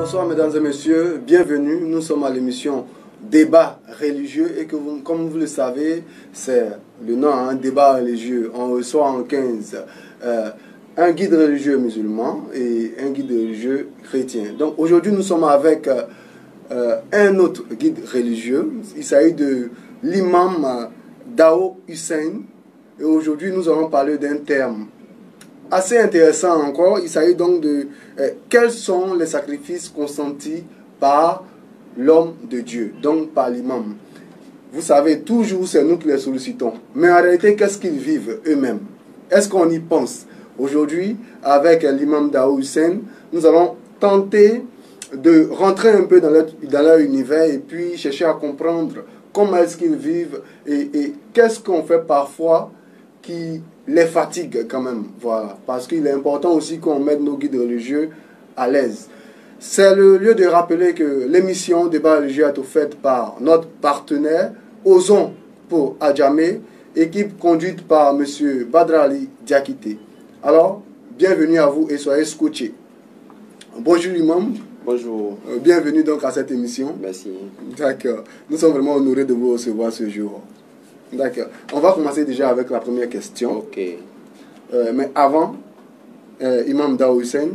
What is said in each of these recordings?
bonsoir mesdames et messieurs, bienvenue. Nous sommes à l'émission Débat religieux et que comme vous le savez, c'est le nom, un débat religieux. On reçoit en 15 un guide religieux musulman et un guide religieux chrétien. Donc aujourd'hui nous sommes avec un autre guide religieux. Il s'agit de l'imam Dao Hussein et aujourd'hui nous allons parler d'un terme assez intéressant encore. Il s'agit donc de quels sont les sacrifices consentis par l'homme de Dieu, donc par l'imam. Vous savez, toujours c'est nous qui les sollicitons. Mais en réalité, qu'est-ce qu'ils vivent eux-mêmes? Est-ce qu'on y pense? Aujourd'hui, avec l'imam Dao Hussein, nous allons tenter de rentrer un peu dans leur univers et puis chercher à comprendre comment est-ce qu'ils vivent et qu'est-ce qu'on fait parfois qui les fatigue quand même. Voilà. Parce qu'il est important aussi qu'on mette nos guides religieux à l'aise. C'est le lieu de rappeler que l'émission Débat religieux est offerte par notre partenaire Ozon pour Adjamé, équipe conduite par M. Badrali Diakité. Alors, bienvenue à vous et soyez scotchés. Bonjour l'imam. Bonjour. Bienvenue donc à cette émission. Merci. D'accord. Nous sommes vraiment honorés de vous recevoir ce jour. D'accord. On va commencer déjà avec la première question. Ok. Mais avant, Imam Dao Hussein,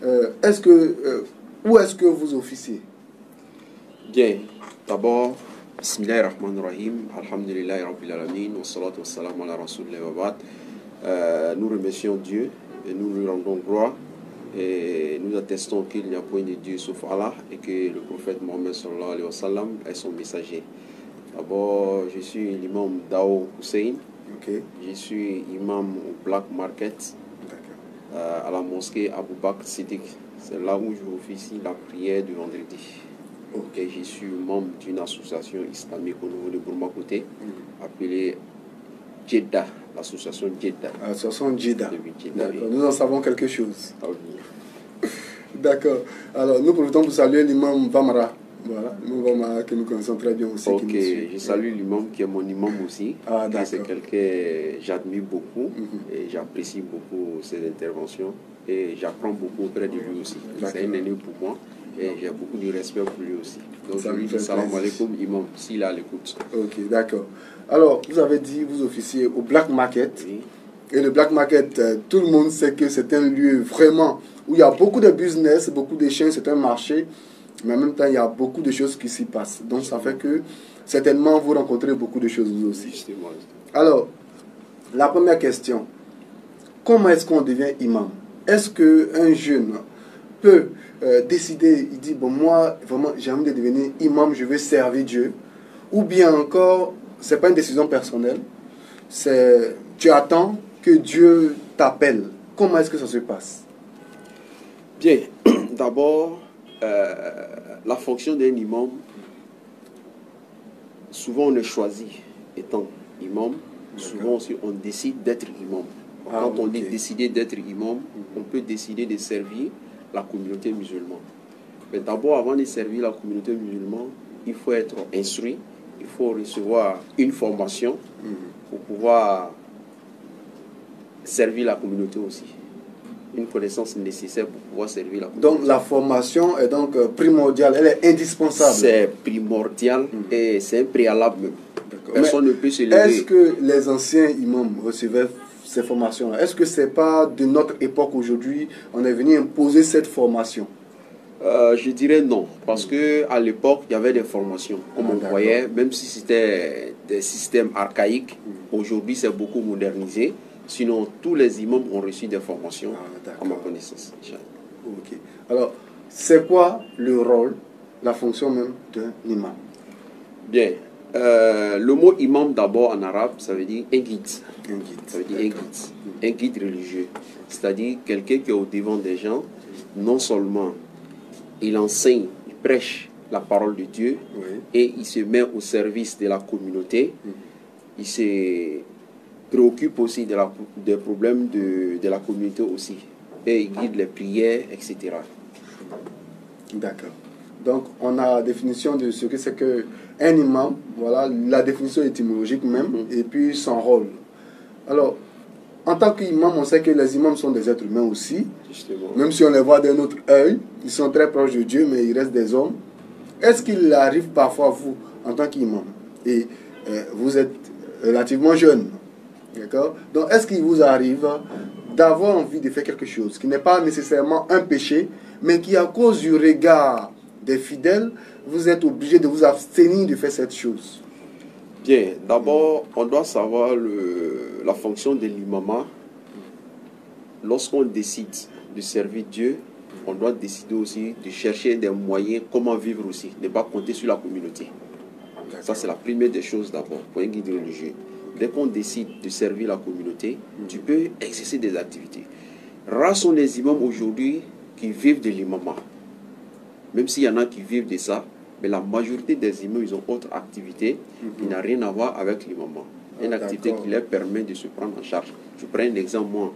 où est-ce que vous officiez? Bien. D'abord, Bismillahirrahmanirrahim, Alhamdulillahi Rabbil Alamin, wa salatu wa salam ala Rasulillah wa ba'd. Nous remercions Dieu et nous lui rendons gloire et nous attestons qu'il n'y a point de Dieu sauf Allah et que le prophète Mohammed sallallahu alayhi wa sallam est son messager. D'abord, je suis l'imam Dao Hussein. Okay. Je suis imam au Black Market à la mosquée Abou Bakr Siddiq. C'est là où je officie la prière du vendredi. Okay. Je suis membre d'une association islamique au niveau de Bourma-Côté appelée Jeddah, l'association Jeddah. L'association Jeddah. D'accord. Nous en savons quelque chose. Ah oui. D'accord. Alors, nous profitons pour saluer l'imam Vamara. Voilà, l'imam Vamara que nous connaissons très bien aussi. Ok, je salue l'imam qui est mon imam aussi. Ah, d'accord. C'est quelqu'un que j'admire beaucoup et j'apprécie beaucoup ses interventions et j'apprends beaucoup auprès de lui aussi. C'est un aîné pour moi et j'ai beaucoup de respect pour lui aussi. Donc je lui dis salam alaikum imam, s'il est à l'écoute. Ok, d'accord. Alors, vous avez dit, vous officiez au Black Market. Oui. Et le Black Market, tout le monde sait que c'est un lieu vraiment où il y a beaucoup de business, beaucoup d'échanges, c'est un marché. Mais en même temps, il y a beaucoup de choses qui s'y passent. Donc, ça fait que certainement vous rencontrez beaucoup de choses vous aussi. Justement. Alors, la première question. Comment est-ce qu'on devient imam? Est-ce qu'un jeune peut décider, il dit, bon, moi, vraiment, j'ai envie de devenir imam, je veux servir Dieu? Ou bien encore, ce n'est pas une décision personnelle, c'est tu attends que Dieu t'appelle. Comment est-ce que ça se passe? Bien, d'abord, la fonction d'un imam, souvent on est choisi étant imam, souvent aussi on décide d'être imam. Quand on dit décider d'être imam, on peut décider de servir la communauté musulmane. Mais d'abord, avant de servir la communauté musulmane, il faut être instruit, il faut recevoir une formation pour pouvoir servir la communauté aussi. Une connaissance nécessaire pour pouvoir servir la communauté. Donc la formation est donc primordiale, elle est indispensable. C'est primordial et c'est un préalable. Personne ne peut se lever. Est-ce que les anciens imams recevaient ces formations? Est-ce que c'est pas de notre époque aujourd'hui, on est venu imposer cette formation? Je dirais non, parce que à l'époque il y avait des formations, comme on voyait, même si c'était des systèmes archaïques. Aujourd'hui c'est beaucoup modernisé. Sinon, tous les imams ont reçu des formations, à ma connaissance. Ok. Alors, c'est quoi le rôle, la fonction même d'un imam? Bien. Le mot imam, d'abord, en arabe, ça veut dire un guide. Un guide. Ça veut dire un guide. Un guide religieux. C'est-à-dire quelqu'un qui est au devant des gens, non seulement il enseigne, il prêche la parole de Dieu, et il se met au service de la communauté. Il se préoccupe aussi des problèmes de la communauté aussi. Et il guide les prières, etc. D'accord. Donc, on a la définition de ce que c'est qu'un imam, voilà, la définition étymologique même, et puis son rôle. Alors, en tant qu'imam, on sait que les imams sont des êtres humains aussi. Justement. Même si on les voit d'un autre œil, ils sont très proches de Dieu, mais ils restent des hommes. Est-ce qu'il arrive parfois, vous, en tant qu'imam, et vous êtes relativement jeune, d'accord? Donc, est-ce qu'il vous arrive d'avoir envie de faire quelque chose qui n'est pas nécessairement un péché, mais qui, à cause du regard des fidèles, vous êtes obligé de vous abstenir de faire cette chose? Bien, d'abord, on doit savoir la fonction de l'imama. Lorsqu'on décide de servir Dieu, on doit décider aussi de chercher des moyens comment vivre aussi, ne pas compter sur la communauté. Ça, c'est la première des choses d'abord pour un guide religieux. Dès qu'on décide de servir la communauté, tu peux exercer des activités. Rares sont les imams aujourd'hui qui vivent de l'imama. Même s'il y en a qui vivent de ça, mais la majorité des imams, ils ont autre activité qui n'a rien à voir avec l'imama. Une activité qui leur permet de se prendre en charge. Je prends un exemple, moi.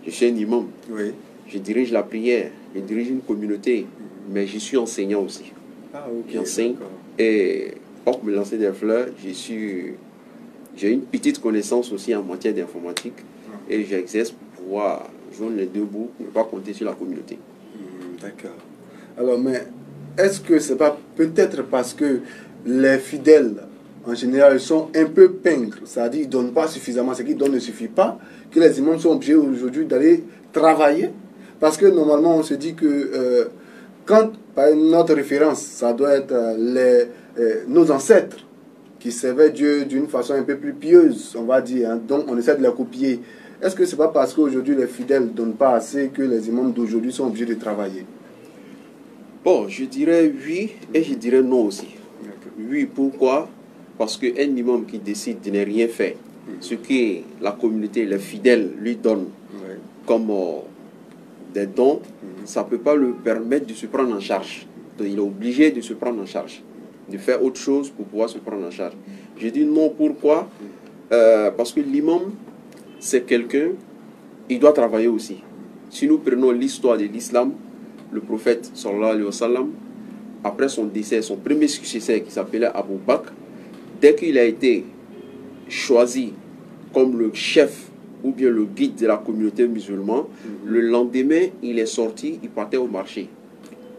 Je suis un imam. Oui. Je dirige la prière, je dirige une communauté, mais je suis enseignant aussi. Ah, ok. J'enseigne et pour me lancer des fleurs, j'ai une petite connaissance aussi en matière d'informatique et j'exerce pour pouvoir joindre les deux bouts, ne pas compter sur la communauté. D'accord. Alors, mais est-ce que c'est pas peut-être parce que les fidèles, en général, sont un peu pingres, c'est-à-dire qu'ils ne donnent pas suffisamment, ce qu'ils donnent ne suffit pas, que les imams sont obligés aujourd'hui d'aller travailler? Parce que normalement, on se dit que quand, par notre référence, ça doit être nos ancêtres qui servaient Dieu d'une façon un peu plus pieuse, on va dire, hein, donc on essaie de les copier. Est-ce que ce n'est pas parce qu'aujourd'hui les fidèles ne donnent pas assez que les imams d'aujourd'hui sont obligés de travailler? Bon, je dirais oui et je dirais non aussi. Oui, pourquoi? Parce qu'un imam qui décide de ne rien faire, ce que la communauté, les fidèles lui donnent comme des dons, ça ne peut pas lui permettre de se prendre en charge. Donc, il est obligé de se prendre en charge, de faire autre chose pour pouvoir se prendre en charge. Je dis non, pourquoi? Parce que l'imam, c'est quelqu'un, il doit travailler aussi. Si nous prenons l'histoire de l'islam, le prophète, sallallahu alayhi wa sallam, après son décès, son premier successeur qui s'appelait Abu Bakr, dès qu'il a été choisi comme le chef ou bien le guide de la communauté musulmane, le lendemain, il est sorti, il partait au marché.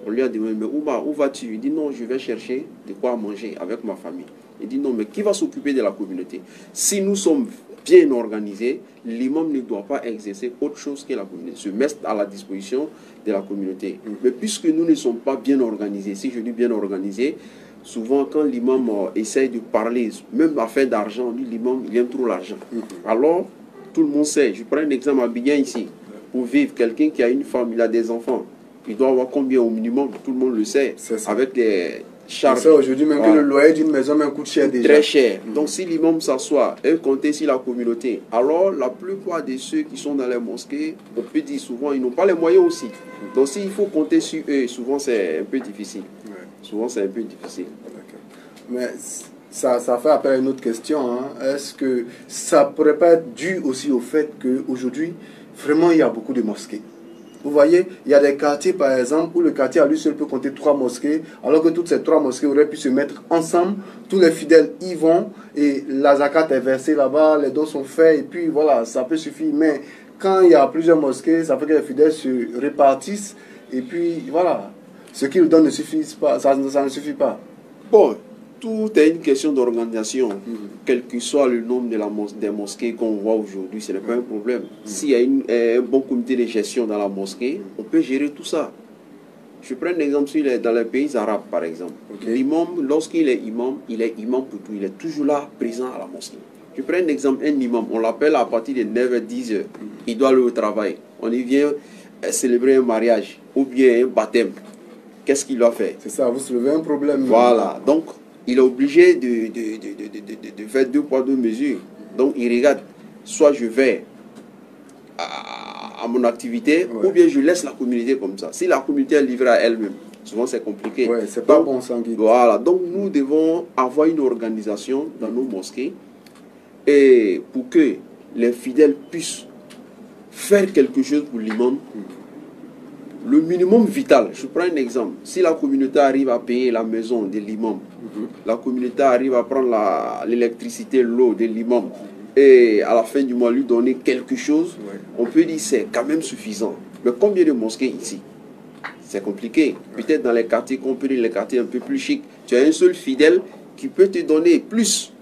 On lui a demandé, mais où vas-tu? Il dit, non, je vais chercher de quoi manger avec ma famille. Il dit, non, mais qui va s'occuper de la communauté? Si nous sommes bien organisés, l'imam ne doit pas exercer autre chose que la communauté, se mettre à la disposition de la communauté. Mais puisque nous ne sommes pas bien organisés, si je dis bien organisés, souvent quand l'imam essaye de parler, même affaire d'argent, l'imam, il aime trop l'argent. Alors, tout le monde sait, je prends un exemple à Bignan ici, pour vivre, quelqu'un qui a une femme, il a des enfants, il doit avoir combien au minimum, tout le monde le sait, avec des charges. Aujourd'hui, même que le loyer d'une maison coûte cher déjà. Très cher. Donc si l'imam s'assoit et compter sur la communauté, alors la plupart de ceux qui sont dans les mosquées, on peut dire souvent, ils n'ont pas les moyens aussi. Donc s'il faut compter sur eux, souvent c'est un peu difficile. Souvent c'est un peu difficile. Mais ça fait appel à une autre question. Est-ce que ça ne pourrait pas être dû aussi au fait qu'aujourd'hui, vraiment, il y a beaucoup de mosquées? Vous voyez, il y a des quartiers, par exemple, où le quartier à lui seul peut compter 3 mosquées, alors que toutes ces 3 mosquées auraient pu se mettre ensemble. Tous les fidèles y vont et la zakat est versée là-bas, les dons sont faits, et puis voilà, ça peut suffire. Mais quand il y a plusieurs mosquées, ça fait que les fidèles se répartissent, et puis voilà, ce qu'ils donnent ne suffit pas, ça ne suffit pas. Bon, tout est une question d'organisation. Quel que soit le nombre des mosquées qu'on voit aujourd'hui, ce n'est pas un problème. S'il y a un bon comité de gestion dans la mosquée, on peut gérer tout ça. Je prends un exemple dans les pays arabes, par exemple. L'imam, lorsqu'il est imam pour tout. Il est toujours là, présent à la mosquée. Je prends un exemple, un imam, on l'appelle à partir de 9h-10h. Il doit aller au travail. On y vient célébrer un mariage ou bien un baptême. Qu'est-ce qu'il doit faire? C'est ça, vous soulevez un problème. Voilà, donc il est obligé de faire 2 poids 2 mesures. Donc il regarde, soit je vais à mon activité, ou bien je laisse la communauté comme ça. Si la communauté est livrée à elle-même, souvent c'est compliqué. Ouais, c'est pas bon sans guide. Voilà, donc nous devons avoir une organisation dans nos mosquées et pour que les fidèles puissent faire quelque chose pour l'imam. Le minimum vital, je prends un exemple. Si la communauté arrive à payer la maison de l'imam, la communauté arrive à prendre l'électricité, l'eau de l'imam, et à la fin du mois lui donner quelque chose, Ouais. on peut dire c'est quand même suffisant. Mais combien de mosquées ici? C'est compliqué. Peut-être dans les quartiers qu'on peut dire les quartiers un peu plus chics, tu as un seul fidèle qui peut te donner plus.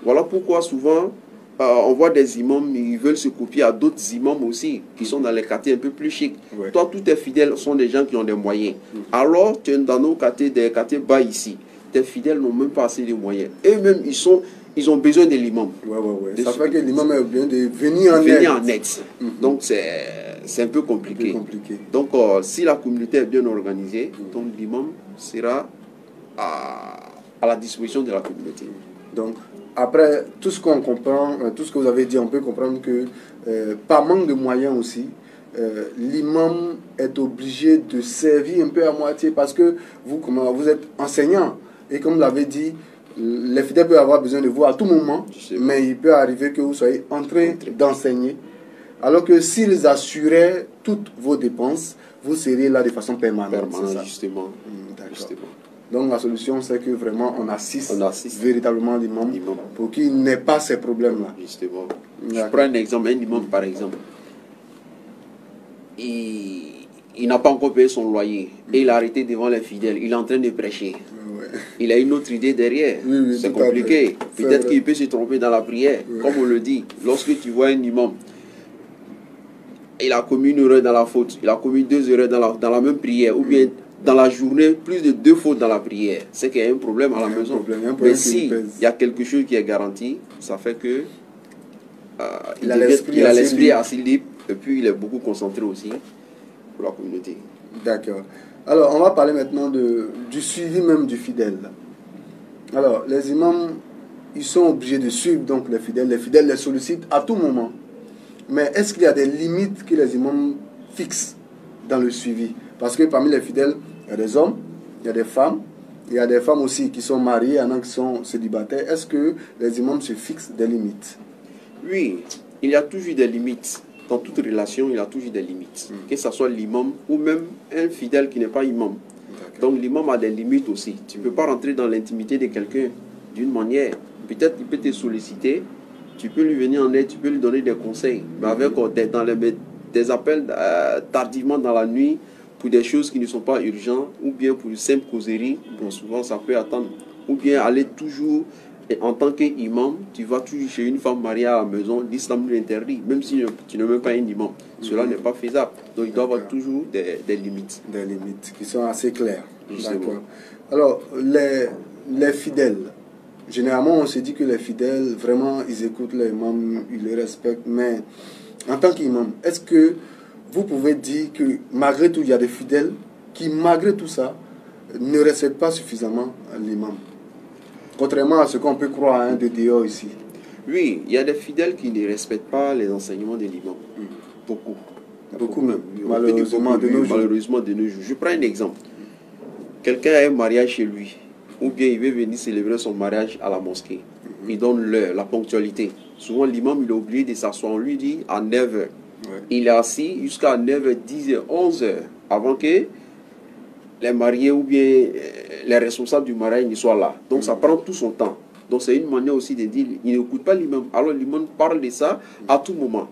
Voilà pourquoi souvent on voit des imams, ils veulent se copier à d'autres imams aussi, qui sont dans les quartiers un peu plus chics. Ouais. Toi, tous tes fidèles sont des gens qui ont des moyens. Alors, tu es dans nos quartiers, des quartiers bas ici, tes fidèles n'ont même pas assez de moyens. Eux-mêmes, ils ont besoin de l'imam. Ouais. Ça fait que l'imam est bien de venir en aide. Donc, c'est un peu compliqué. compliqué. Donc, si la communauté est bien organisée, donc l'imam sera à la disposition de la communauté. Donc, après tout ce qu'on comprend, tout ce que vous avez dit, on peut comprendre que par manque de moyens aussi, l'imam est obligé de servir un peu à moitié parce que vous êtes enseignant et comme vous l'avez dit, les fidèles peuvent avoir besoin de vous à tout moment, mais il peut arriver que vous soyez en train d'enseigner. Alors que s'ils assuraient toutes vos dépenses, vous seriez là de façon permanente. Justement. Donc la solution, c'est que vraiment on assiste véritablement l'imam pour qu'il n'ait pas ces problèmes-là. Justement. Je prends un exemple, un imam par exemple. Il n'a pas encore payé son loyer et il a arrêté devant les fidèles. Il est en train de prêcher. Il a une autre idée derrière. C'est compliqué. Peut-être qu'il peut se tromper dans la prière. Comme on le dit, lorsque tu vois un imam, il a commis une erreur dans la faute, il a commis 2 erreurs dans la même prière, ou bien dans la journée, plus de 2 fautes dans la prière, c'est qu'il y a un problème à la maison. Mais si il y a quelque chose qui est garanti, ça fait que il a l'esprit assez libre et puis il est beaucoup concentré aussi pour la communauté. D'accord. Alors, on va parler maintenant du suivi même du fidèle. Alors, les imams, ils sont obligés de suivre donc les fidèles. Les fidèles les sollicitent à tout moment. Mais est-ce qu'il y a des limites que les imams fixent dans le suivi? Parce que parmi les fidèles, il y a des hommes, il y a des femmes, il y a des femmes aussi qui sont mariées, il y en a qui sont célibataires. Est-ce que les imams se fixent des limites? Oui, il y a toujours des limites. Dans toute relation, il y a toujours des limites. Que ce soit l'imam ou même un fidèle qui n'est pas imam. Donc l'imam a des limites aussi. Tu ne peux pas rentrer dans l'intimité de quelqu'un d'une manière. Peut-être qu'il peut te solliciter, tu peux lui venir en aide, tu peux lui donner des conseils. Mais avec des appels tardivement dans la nuit pour des choses qui ne sont pas urgentes ou bien pour une simple causerie, bon, souvent ça peut attendre. Ou bien aller toujours, en tant qu'imam, tu vas toujours chez une femme mariée à la maison, l'islam l'interdit, même si tu n'es même pas un imam. Cela n'est pas faisable. Donc il doit y avoir toujours des limites. Des limites qui sont assez claires. D'accord. Alors, les fidèles, généralement on se dit que les fidèles, vraiment, ils écoutent les imams, ils les respectent, mais en tant qu'imam, est-ce que vous pouvez dire que malgré tout, il y a des fidèles qui, malgré tout ça, ne respectent pas suffisamment l'imam? Contrairement à ce qu'on peut croire de dehors ici. Oui, il y a des fidèles qui ne respectent pas les enseignements de l'imam. Beaucoup même. Malheureusement, de nos jours. Je prends un exemple. Quelqu'un a un mariage chez lui, ou bien il veut venir célébrer son mariage à la mosquée. Il donne l'heure, la ponctualité. Souvent, l'imam, il est obligé de s'asseoir. On lui dit à 9h. Il est assis jusqu'à 9h, 10h, 11h, avant que les mariés ou bien les responsables du mariage ne soient là. Donc ça prend tout son temps. Donc c'est une manière aussi de dire, il n'écoute pas l'imam. Alors l'imam parle de ça à tout moment.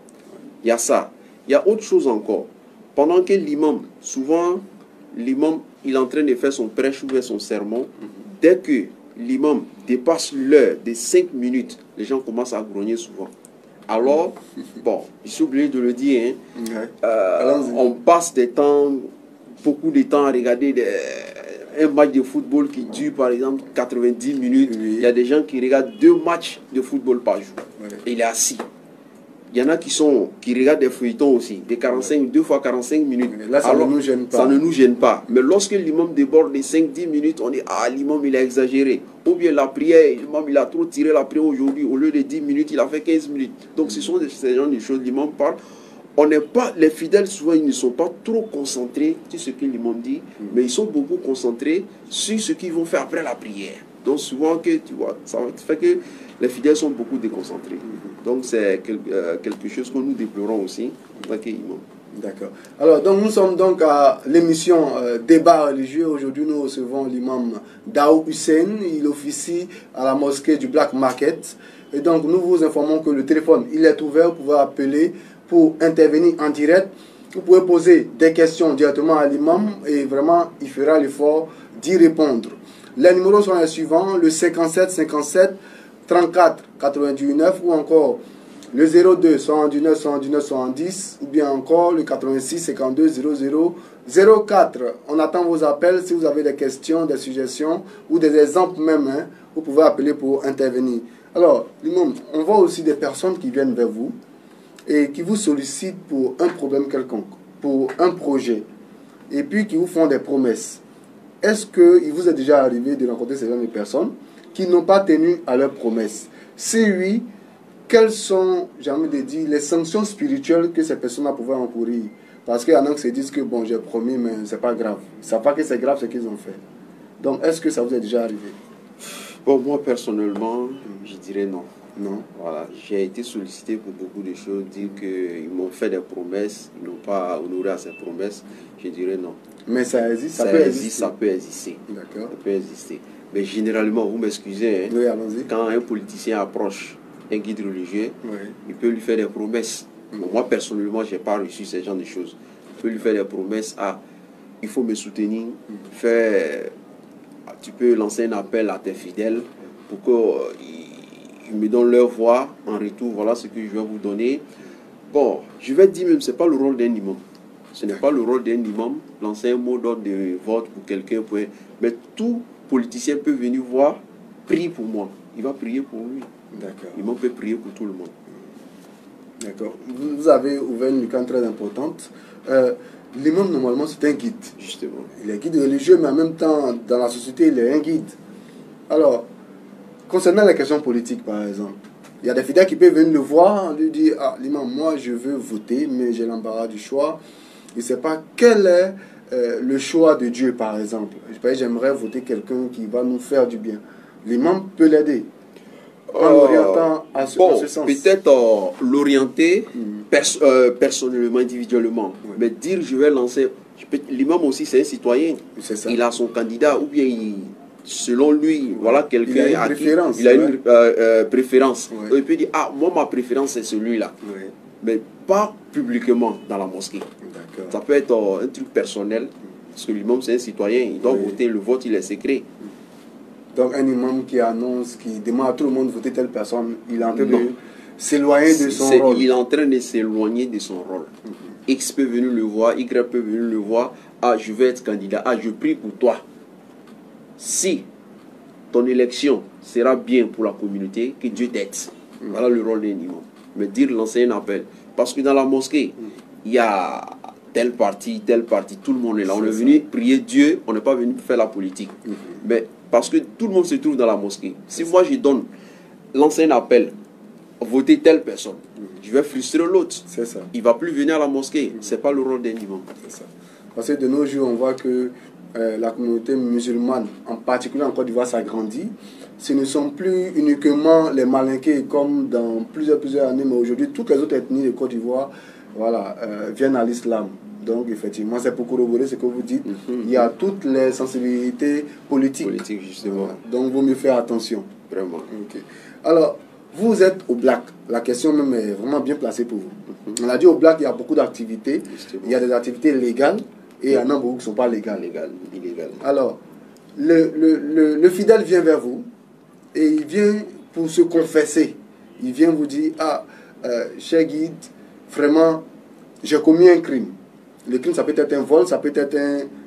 Il y a ça. Il y a autre chose encore. Pendant que l'imam, souvent, l'imam, il est en train de faire son prêche ou son sermon. Dès que l'imam dépasse l'heure de 5 minutes, les gens commencent à grogner souvent. Alors, bon, je suis obligé de le dire, on passe beaucoup de temps à regarder un match de football qui dure par exemple 90 minutes. Il y a des gens qui regardent 2 matchs de football par jour. Et il est assis. Il y en a qui regardent des feuilletons aussi, des 2 fois 45 minutes. Là, ça ne nous gêne pas. Ça ne nous gêne pas. Mais lorsque l'imam déborde les 5-10 minutes, on dit ah, l'imam il a exagéré. Ou bien la prière, l'imam il a trop tiré la prière aujourd'hui. Au lieu de 10 minutes, il a fait 15 minutes. Donc ce sont ces genres de choses. L'imam parle. On n'est pas, les fidèles souvent ils ne sont pas trop concentrés sur ce que l'imam dit, mais ils sont beaucoup concentrés sur ce qu'ils vont faire après la prière. Donc souvent que tu vois, ça fait que les fidèles sont beaucoup déconcentrés. Donc c'est quelque chose que nous déplorons aussi en tant qu'imam. D'accord. Alors, donc, nous sommes donc à l'émission Débat religieux. Aujourd'hui, nous recevons l'imam Daou Hussein. Il officie à la mosquée du Black Market. Et donc, nous vous informons que le téléphone, il est ouvert. Vous pouvez appeler pour intervenir en direct. Vous pouvez poser des questions directement à l'imam et vraiment, il fera l'effort d'y répondre. Les numéros sont les suivants, le 57 57 34 99 ou encore le 02 79 79 70 ou bien encore le 86 52 00 04. On attend vos appels si vous avez des questions, des suggestions ou des exemples même. Vous pouvez appeler pour intervenir. Alors, l'imam, on voit aussi des personnes qui viennent vers vous et qui vous sollicitent pour un problème quelconque, pour un projet, et puis qui vous font des promesses. Est-ce qu'il vous est déjà arrivé de rencontrer ces mêmes personnes qui n'ont pas tenu à leurs promesses? Si oui, quelles sont, j'ai envie de dire, les sanctions spirituelles que ces personnes pouvaient encourir? Parce qu'il y en a qui se disent que bon, j'ai promis, mais c'est pas grave. Ils ne savent pas que c'est grave ce qu'ils ont fait. Donc, est-ce que ça vous est déjà arrivé? Bon, moi personnellement, je dirais non. Non. Voilà, j'ai été sollicité pour beaucoup de choses, dire qu'ils m'ont fait des promesses, ils n'ont pas honoré à ces promesses, je dirais non. Mais ça existe, ça peut existe, exister. ça peut exister. D'accord. Ça peut exister. Mais généralement, vous m'excusez, hein, Oui, allons-y. quand un politicien approche un guide religieux, Oui. il peut lui faire des promesses. Bon, moi personnellement, je n'ai pas reçu ce genre de choses. Il peut lui faire des promesses à il faut me soutenir, faire, tu peux lancer un appel à tes fidèles pour qu'ils me donnent leur voix en retour. Voilà ce que je vais vous donner. Bon, je vais dire même, ce n'est pas le rôle d'un imam. Ce n'est pas le rôle d'un imam, lancer un mot d'ordre de vote pour quelqu'un. Mais tout politicien peut venir voir, prie pour moi. Il va prier pour lui. D'accord. L'imam peut prier pour tout le monde. D'accord. Vous avez ouvert une lucarne très importante. L'imam, normalement, c'est un guide. Justement. Il est guide religieux, mais en même temps, dans la société, il est un guide. Alors, concernant les questions politiques, par exemple, il y a des fidèles qui peuvent venir le voir, lui dire, ah, l'imam, moi, je veux voter, mais j'ai l'embarras du choix. Il ne sait pas quel est le choix de Dieu, par exemple. J'aimerais voter quelqu'un qui va nous faire du bien. L'imam peut l'aider en l'orientant à ce sens. Peut-être l'orienter personnellement, individuellement. Oui. Mais dire je vais lancer. L'imam aussi, c'est un citoyen. C'est ça. Il a son candidat, ou bien selon lui, voilà quelqu'un il a une préférence. Il a une préférence. Oui. Donc, il peut dire ah, moi, ma préférence, c'est celui-là. Oui. Mais pas publiquement dans la mosquée. D'accord. Ça peut être un truc personnel. Parce que l'imam, c'est un citoyen. Il doit voter. Le vote, il est secret. Donc un imam qui annonce, qui demande à tout le monde de voter telle personne, il est en train de s'éloigner de son rôle. Il est en train de s'éloigner de son rôle. X peut venir le voir, Y peut venir le voir. Ah, je vais être candidat. Ah, je prie pour toi. Si ton élection sera bien pour la communauté, que Dieu t'aide. Voilà le rôle d'un imam. Mais dire, lancer un appel. Parce que dans la mosquée, il y a tel parti, tout le monde est là. On est venu prier Dieu, on n'est pas venu faire la politique. Mais parce que tout le monde se trouve dans la mosquée. Si moi je donne, lancer un appel, voter telle personne, je vais frustrer l'autre. C'est ça. Il ne va plus venir à la mosquée. Ce n'est pas le rôle d'un imam. C'est ça. Parce que de nos jours, on voit que la communauté musulmane, en particulier en Côte d'Ivoire, s'agrandit. Ce ne sont plus uniquement les Malinqués comme dans plusieurs années, mais aujourd'hui, toutes les autres ethnies de Côte d'Ivoire viennent à l'islam. Donc, effectivement, c'est pour corroborer ce que vous dites. Il y a toutes les sensibilités politiques. Politique, justement. Donc, il vaut mieux faire attention. Vraiment. Okay. Alors, vous êtes au Black. La question même est vraiment bien placée pour vous. On a dit au Black, il y a beaucoup d'activités. Il y a des activités légales et il y en a beaucoup qui ne sont pas légales. Illégal. Alors, le fidèle vient vers vous et il vient pour se confesser. Il vient vous dire, ah, cher guide, vraiment, j'ai commis un crime. Le crime, ça peut être un vol, ça peut être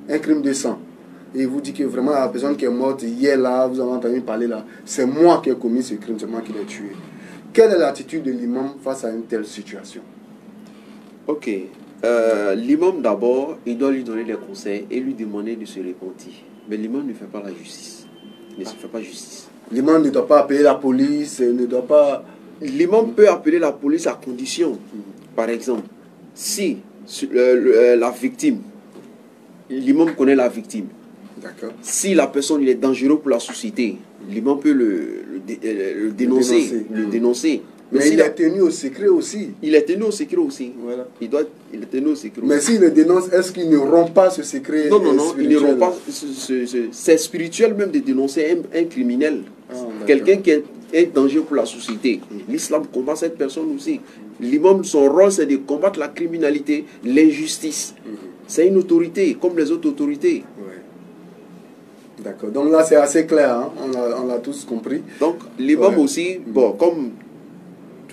un crime de sang. Et il vous dit que vraiment la personne qui est morte hier là, vous avez entendu parler là, c'est moi qui ai commis ce crime, c'est moi qui l'ai tué. Quelle est l'attitude de l'imam face à une telle situation? Ok. L'imam d'abord, il doit lui donner des conseils et lui demander de se repentir. Mais l'imam ne fait pas la justice. Il ne se fait pas justice. L'imam ne doit pas appeler la police, ne doit pas... L'imam peut appeler la police à condition. Par exemple, si la victime, l'imam connaît la victime. D'accord. Si la personne il est dangereux pour la société, l'imam peut le dénoncer. Mais il est tenu au secret aussi. Il est tenu au secret aussi. Voilà. Il est tenu au secret Mais s'il le dénonce, est-ce qu'il ne rompt pas ce secret? Non, il ne rompt pas. C'est spirituel même de dénoncer un criminel. Quelqu'un qui est un danger pour la société. L'islam combat cette personne aussi. L'imam, son rôle, c'est de combattre la criminalité, l'injustice. C'est une autorité, comme les autres autorités. Ouais. D'accord. Donc là, c'est assez clair. Hein? On l'a tous compris. Donc, l'imam aussi, bon, comme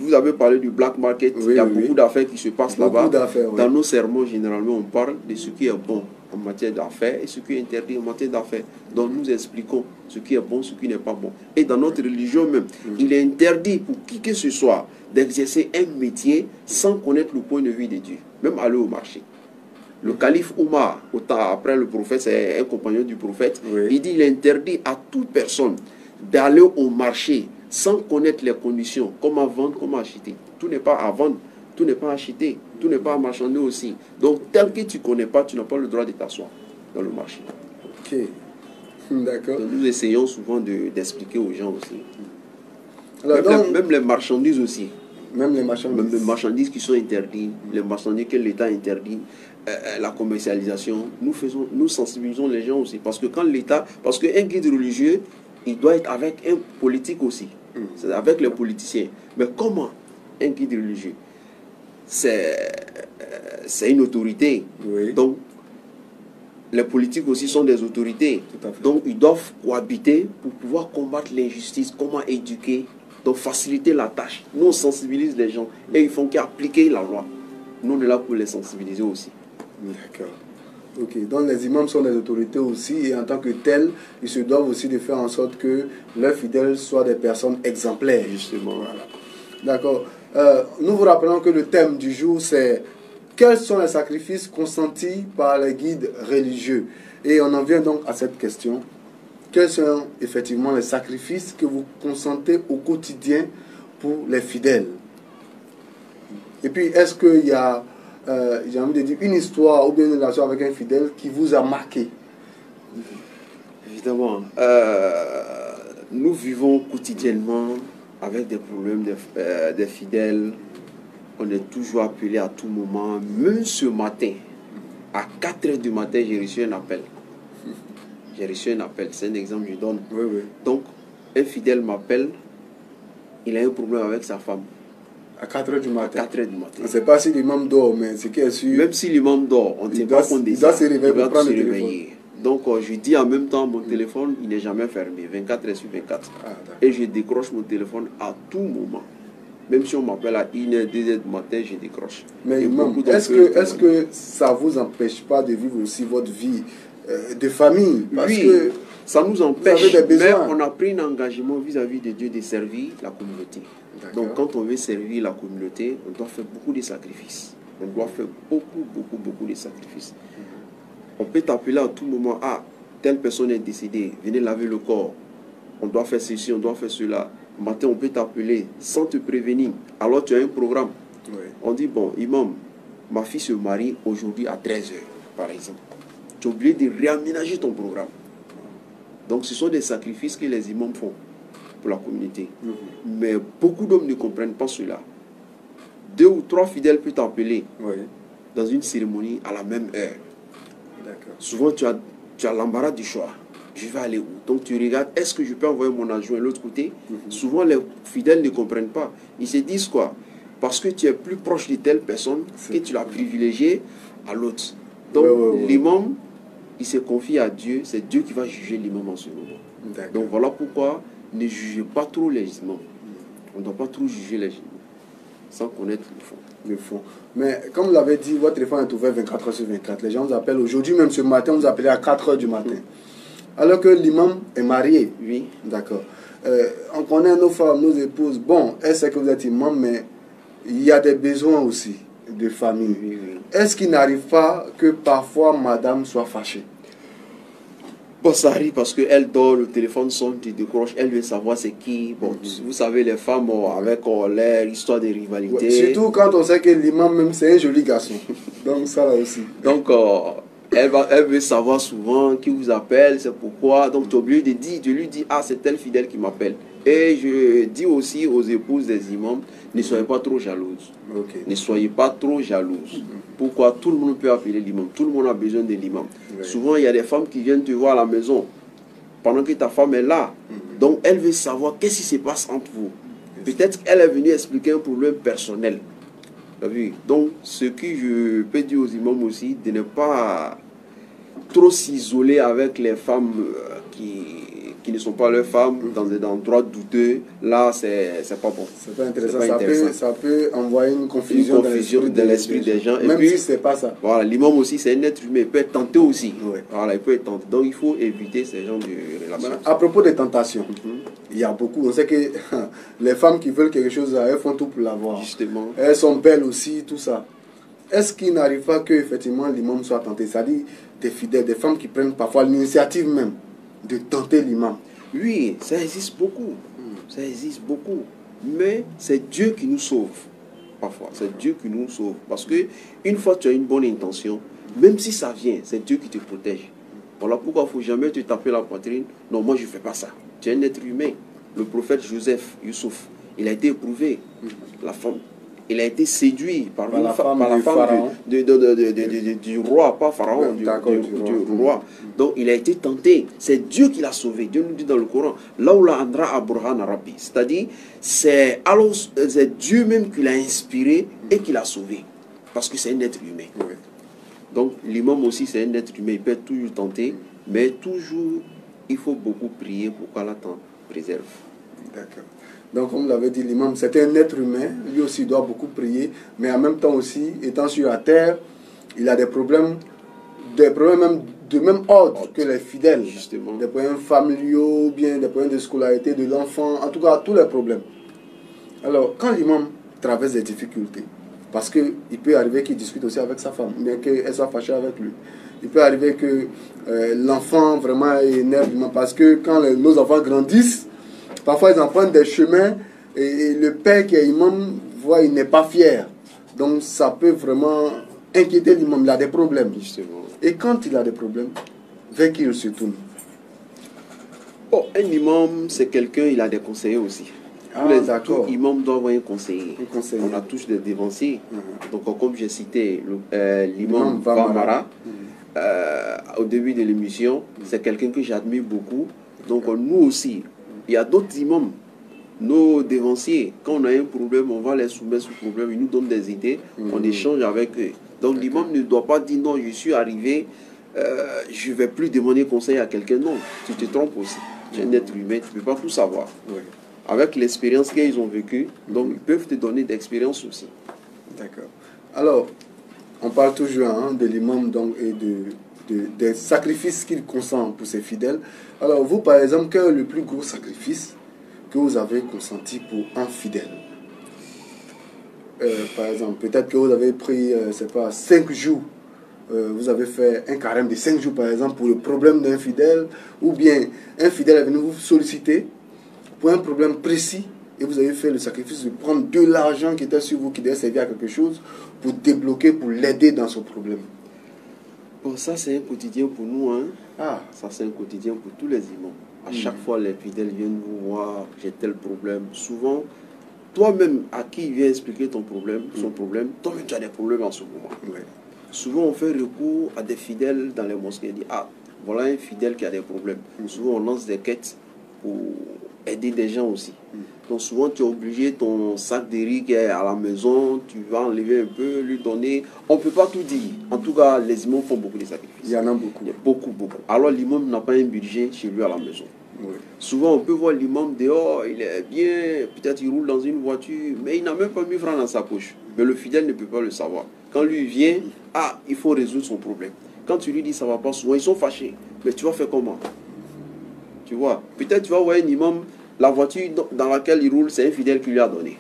vous avez parlé du black market, il y a beaucoup d'affaires qui se passent là-bas. Dans nos sermons, généralement, on parle de ce qui est bon en matière d'affaires et ce qui est interdit en matière d'affaires. Donc, nous expliquons ce qui est bon, ce qui n'est pas bon. Et dans notre religion même, il est interdit pour qui que ce soit d'exercer un métier sans connaître le point de vue de Dieu, même aller au marché. Le calife Omar, après le prophète, c'est un compagnon du prophète, il dit il est interdit à toute personne d'aller au marché sans connaître les conditions, comment vendre, comment acheter. Tout n'est pas à vendre, tout n'est pas à acheter, tout n'est pas à marchander aussi. Donc, tel que tu ne connais pas, tu n'as pas le droit de t'asseoir dans le marché. Ok, d'accord. Nous essayons souvent d'expliquer aux gens aussi. Alors, même les marchandises aussi. Même les marchandises. Même les marchandises qui sont interdites, les marchandises que l'État interdit, la commercialisation, nous sensibilisons les gens aussi. Parce que quand l'État, parce qu'un guide religieux, il doit être avec un politique aussi. C'est avec les politiciens. Mais comment un guide religieux? C'est une autorité. Donc, les politiques aussi sont des autorités. Donc, ils doivent cohabiter pour pouvoir combattre l'injustice. Comment éduquer? Donc, faciliter la tâche. Nous, on sensibilise les gens et ils font qu'appliquer la loi. Nous, on est là pour les sensibiliser aussi. D'accord. Ok, donc les imams sont des autorités aussi et en tant que tels, ils se doivent aussi de faire en sorte que leurs fidèles soient des personnes exemplaires. Justement. Voilà. D'accord. Nous vous rappelons que le thème du jour, c'est quels sont les sacrifices consentis par les guides religieux? Et on en vient donc à cette question. Quels sont effectivement les sacrifices que vous consentez au quotidien pour les fidèles? Et puis, est-ce qu'il y a, j'ai envie de dire, une histoire ou bien une relation avec un fidèle qui vous a marqué? Évidemment. Nous vivons quotidiennement avec des problèmes des fidèles. On est toujours appelé à tout moment. Même ce matin, à 4 h du matin, j'ai reçu un appel. J'ai reçu un appel, c'est un exemple que je donne. Donc, un fidèle m'appelle, il a un problème avec sa femme. À 4 h du matin. 4 h du matin. On ne sait pas si l'imam dort, mais ce qui est sûr. Même si l'imam dort, on ne sait pas qu'on décide. Il doit se réveiller pour prendre le téléphone. Donc, je dis en même temps, mon téléphone, il n'est jamais fermé, 24 h sur 24. Et je décroche mon téléphone à tout moment. Même si on m'appelle à 1 h, 2 h du matin, je décroche. Mais imam, est-ce que ça ne vous empêche pas de vivre aussi votre vie de famille? Parce que ça nous empêche, mais on a pris un engagement vis-à-vis de Dieu de servir la communauté. Donc quand on veut servir la communauté, on doit faire beaucoup de sacrifices. On doit faire beaucoup de sacrifices. On peut t'appeler à tout moment, ah, telle personne est décédée, venez laver le corps. On doit faire ceci, on doit faire cela. Matin, on peut t'appeler sans te prévenir. Alors tu as un programme. On dit, bon, imam, ma fille se marie aujourd'hui à 13 h, par exemple. Tu es obligé de réaménager ton programme. Donc ce sont des sacrifices que les imams font pour la communauté. Mais beaucoup d'hommes ne comprennent pas cela. 2 ou 3 fidèles peuvent t'appeler dans une cérémonie à la même heure. Souvent tu as l'embarras du choix. Je vais aller où? Donc tu regardes, est-ce que je peux envoyer mon adjoint de l'autre côté? Souvent les fidèles ne comprennent pas. Ils se disent quoi? Parce que tu es plus proche de telle personne que tu l'as privilégié à l'autre. Donc l'imam, il se confie à Dieu, c'est Dieu qui va juger l'imam en ce moment. Donc voilà pourquoi ne jugez pas trop les imams. On ne doit pas trop juger les imams sans connaître le fond. Mais comme vous l'avez dit, votre téléphone est ouvert 24 h sur 24. Les gens vous appellent aujourd'hui, même ce matin, on vous appelez à 4 h du matin. Alors que l'imam est marié. Oui. D'accord. On connaît nos femmes, nos épouses. Bon, elle sait que vous êtes imam, mais il y a des besoins aussi de famille. Est-ce qu'il n'arrive pas que parfois madame soit fâchée? Bon, ça arrive parce qu'elle dort, le téléphone sonne, tu décroches, elle veut savoir c'est qui. Bon, vous savez, les femmes avec leur histoire de rivalité. Surtout quand on sait que l'imam même c'est un joli garçon. Donc ça là aussi. Donc elle veut savoir souvent qui vous appelle, c'est pourquoi. Donc tu es obligé de lui dire, ah c'est tel fidèle qui m'appelle. Et je dis aussi aux épouses des imams, ne soyez pas trop jalouses. Ok. Ne soyez pas trop jalouses. Pourquoi? Tout le monde peut appeler l'imam. Tout le monde a besoin de l'imam. Souvent, il y a des femmes qui viennent te voir à la maison pendant que ta femme est là. Donc, elle veut savoir qu'est-ce qui se passe entre vous. Peut-être qu'elle est venue expliquer un problème personnel. T'as vu? Donc, ce que je peux dire aux imams aussi, de ne pas trop s'isoler avec les femmes qui ne sont pas leurs femmes dans des endroits douteux. Là, c'est pas bon. C'est pas intéressant. C'est pas intéressant. Ça peut envoyer une confusion dans l'esprit des gens. Même et puis, si c'est pas ça. Voilà, l'imam aussi, c'est un être humain. Il peut être tenté aussi. Ouais. Voilà, il peut être tenté. Donc, il faut éviter ces genres de relations. À propos des tentations, il y a beaucoup. On sait que les femmes qui veulent quelque chose, elles font tout pour l'avoir. Justement. Elles sont belles aussi, tout ça. Est-ce qu'il n'arrive pas que effectivement l'imam soit tenté? C'est-à-dire des fidèles, des femmes qui prennent parfois l'initiative même de tenter l'imam. Oui, ça existe beaucoup. Ça existe beaucoup. Mais c'est Dieu qui nous sauve. Parfois, c'est Dieu qui nous sauve. Parce que une fois que tu as une bonne intention, même si ça vient, c'est Dieu qui te protège. Voilà pourquoi il ne faut jamais te taper la poitrine. Non, moi je ne fais pas ça. Tu es un être humain. Le prophète Joseph, Youssouf, il a été éprouvé. La femme, il a été séduit par la femme du roi, pas Pharaon, du roi. Donc il a été tenté. C'est Dieu qui l'a sauvé. Dieu nous dit dans le Coran, c'est-à-dire, c'est Dieu même qui l'a inspiré et qui l'a sauvé. Parce que c'est un être humain. Oui. Donc l'imam aussi, c'est un être humain. Il peut être toujours tenté, mais toujours, il faut beaucoup prier pour qu'Allah t'en préserve. D'accord. Donc, comme vous l'avez dit, l'imam, c'est un être humain. Lui aussi, il doit beaucoup prier. Mais en même temps aussi, étant sur la terre, il a des problèmes même de même ordre que les fidèles. Justement. Des problèmes familiaux, bien des problèmes de scolarité de l'enfant. En tout cas, tous les problèmes. Alors, quand l'imam traverse des difficultés, parce qu'il peut arriver qu'il discute aussi avec sa femme, bien qu'elle soit fâchée avec lui. Il peut arriver que l'enfant vraiment énerve l'imam. Parce que quand nos enfants grandissent, parfois, ils empruntent des chemins et le père qui est imam, voit, il n'est pas fier. Donc, ça peut vraiment inquiéter l'imam. Il a des problèmes. Justement. Et quand il a des problèmes, vers qui il se tourne? Oh, un imam, c'est quelqu'un, il a des conseillers aussi. D'accord. Tout imam doit avoir un conseiller. Un conseiller. On a tous des dévanciers. Donc, comme j'ai cité l'imam Vamara, au début de l'émission, c'est quelqu'un que j'admire beaucoup. Donc, nous aussi, il y a d'autres imams, nos dévanciers, quand on a un problème, on va les soumettre ce problème, ils nous donnent des idées, on échange avec eux. Donc l'imam ne doit pas dire non, je suis arrivé, je ne vais plus demander conseil à quelqu'un. Non, tu te trompes aussi. Tu es un être humain, tu ne peux pas tout savoir. Oui. Avec l'expérience qu'ils ont vécue, donc ils peuvent te donner d'expérience aussi. D'accord. Alors, on parle toujours de l'imam et des sacrifices qu'il consent pour ses fidèles. Alors, vous, par exemple, quel est le plus gros sacrifice que vous avez consenti pour un fidèle? Par exemple, peut-être que vous avez pris, c'est pas, 5 jours. Vous avez fait un carême de 5 jours, par exemple, pour le problème d'un fidèle. Ou bien, un fidèle est venu vous solliciter pour un problème précis. Et vous avez fait le sacrifice de prendre de l'argent qui était sur vous, qui devait servir à quelque chose, pour débloquer, pour l'aider dans son problème. Bon, ça c'est un quotidien pour nous. Hein. Ah. Ça c'est un quotidien pour tous les imams. À chaque fois, les fidèles viennent vous voir, j'ai tel problème. Souvent, toi-même, à qui il vient expliquer ton problème, son problème, toi-même tu as des problèmes en ce moment. Ouais. Souvent, on fait recours à des fidèles dans les mosquées. On dit, ah, voilà un fidèle qui a des problèmes. Souvent, on lance des quêtes pour aider des gens aussi. Donc souvent, tu es obligé, ton sac de riz qui est à la maison, tu vas enlever un peu, lui donner. On ne peut pas tout dire. En tout cas, les imams font beaucoup de sacrifices. Il y en a beaucoup. Il y a beaucoup, beaucoup. Alors l'imam n'a pas un budget chez lui à la maison. Oui. Souvent, on peut voir l'imam dehors, il est bien, peut-être il roule dans une voiture, mais il n'a même pas 1000 francs dans sa poche. Mais le fidèle ne peut pas le savoir. Quand lui vient, ah, il faut résoudre son problème. Quand tu lui dis ça ne va pas, souvent ils sont fâchés. Mais tu vas faire comment? Tu vois, peut-être tu vas voir un imam, la voiture dans laquelle il roule, c'est un fidèle qui lui a donné.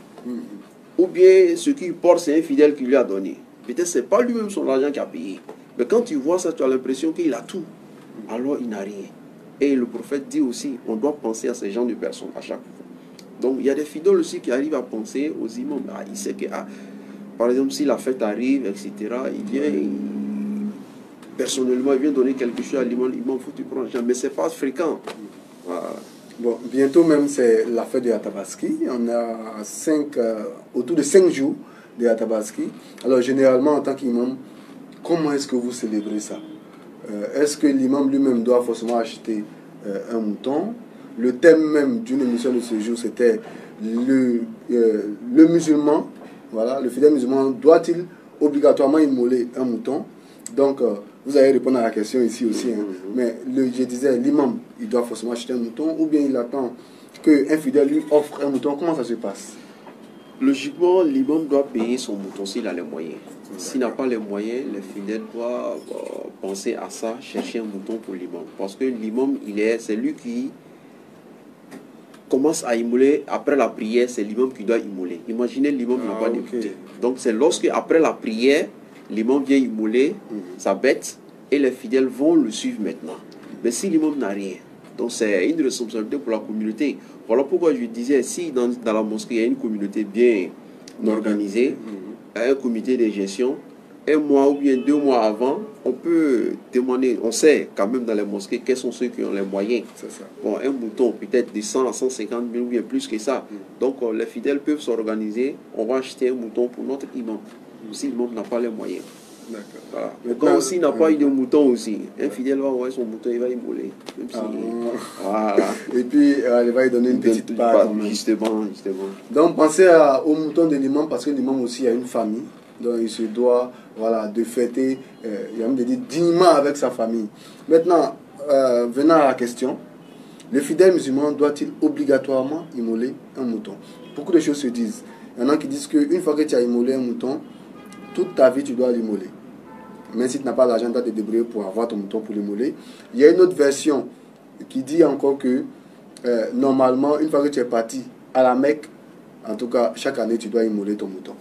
Ou bien ce qu'il porte, c'est un fidèle qui lui a donné. Peut-être ce n'est pas lui-même son argent qui a payé. Mais quand tu vois ça, tu as l'impression qu'il a tout. Alors il n'a rien. Et le prophète dit aussi, on doit penser à ces gens de personnes à chaque fois. Donc il y a des fidèles aussi qui arrivent à penser aux imams. Ah, il sait que, par exemple, si la fête arrive, etc., il vient, personnellement, il vient donner quelque chose à l'imam, il faut que tu prends l'argent. Mais ce n'est pas fréquent. Voilà. Bon, bientôt même, c'est la fête de la Tabaski. On a autour de 5 jours de la Tabaski. Alors, généralement, en tant qu'imam, comment est-ce que vous célébrez ça? Est-ce que l'imam lui-même doit forcément acheter un mouton? Le thème même d'une émission de ce jour, c'était le musulman, voilà, le fidèle musulman, doit-il obligatoirement immoler un mouton? Donc, vous allez répondre à la question ici aussi. Hein. Mais je disais, l'imam, il doit forcément acheter un mouton ou bien il attend qu'un fidèle lui offre un mouton. Comment ça se passe? Logiquement, l'imam doit payer son mouton s'il a les moyens. S'il n'a pas les moyens, le fidèle doit penser à ça, chercher un mouton pour l'imam. Parce que l'imam, c'est lui qui commence à immoler après la prière, c'est l'imam qui doit immoler. Imaginez, l'imam n'a pas débuté. Donc c'est lorsque, après la prière, l'imam vient immoler sa bête et les fidèles vont le suivre maintenant. Mais si l'imam n'a rien, donc c'est une responsabilité pour la communauté. Voilà pourquoi je disais, si dans la mosquée, il y a une communauté bien organisée, un comité de gestion, un mois ou bien 2 mois avant, on peut demander, on sait quand même dans les mosquées quels sont ceux qui ont les moyens. C'est ça. Bon, un mouton peut-être de 100 à 150 000 ou bien plus que ça. Donc les fidèles peuvent s'organiser, on va acheter un mouton pour notre imam. Si l'imam n'a pas les moyens. D'accord. Voilà. Mais comme s'il n'a pas eu de mouton aussi, un fidèle va envoyer son mouton, il va immoler. Même si... Voilà. Et puis, il va lui donner une petite part. Justement. Donc, pensez au mouton de l'imam, parce que l'imam aussi a une famille. Donc, il se doit de fêter, il a même dit dignement avec sa famille. Maintenant, venant à la question, le fidèle musulman doit-il obligatoirement immoler un mouton? Beaucoup de choses se disent. Il y en a qui disent qu'une fois que tu as immolé un mouton, toute ta vie, tu dois l'immoler. Même si tu n'as pas l'argent, tu dois te débrouiller pour avoir ton mouton pour l'immoler. Il y a une autre version qui dit encore que normalement, une fois que tu es parti à la Mecque, en tout cas, chaque année, tu dois immoler ton mouton.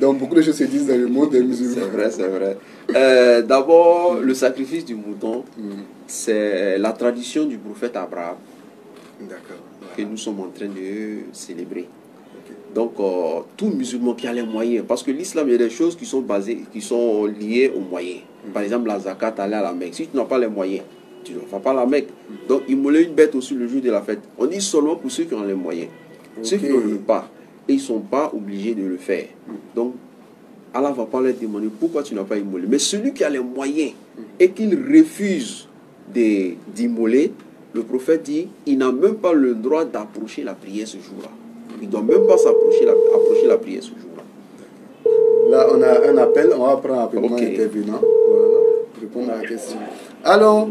Donc, beaucoup de choses se disent dans le monde des musulmans. C'est vrai. D'abord, le sacrifice du mouton, c'est la tradition du prophète Abraham que nous sommes en train de célébrer. Donc, tout musulman qui a les moyens, parce que l'islam, il y a des choses qui sont liées aux moyens. Par exemple, la zakat, aller à la Mecque. Si tu n'as pas les moyens, tu ne vas pas à la Mecque. Donc, immoler une bête aussi le jour de la fête. On dit seulement pour ceux qui ont les moyens. Ceux qui n'en ont pas, ils ne sont pas obligés de le faire. Donc, Allah ne va pas leur demander pourquoi tu n'as pas immolé. Mais celui qui a les moyens et qu'il refuse d'immoler, le prophète dit, il n'a même pas le droit d'approcher la prière ce jour-là. Il ne doit même pas approcher la prière ce jour-là. Là, on a un appel. On va prendre rapidement l'intervenant. Voilà, pour répondre à la question. Allô?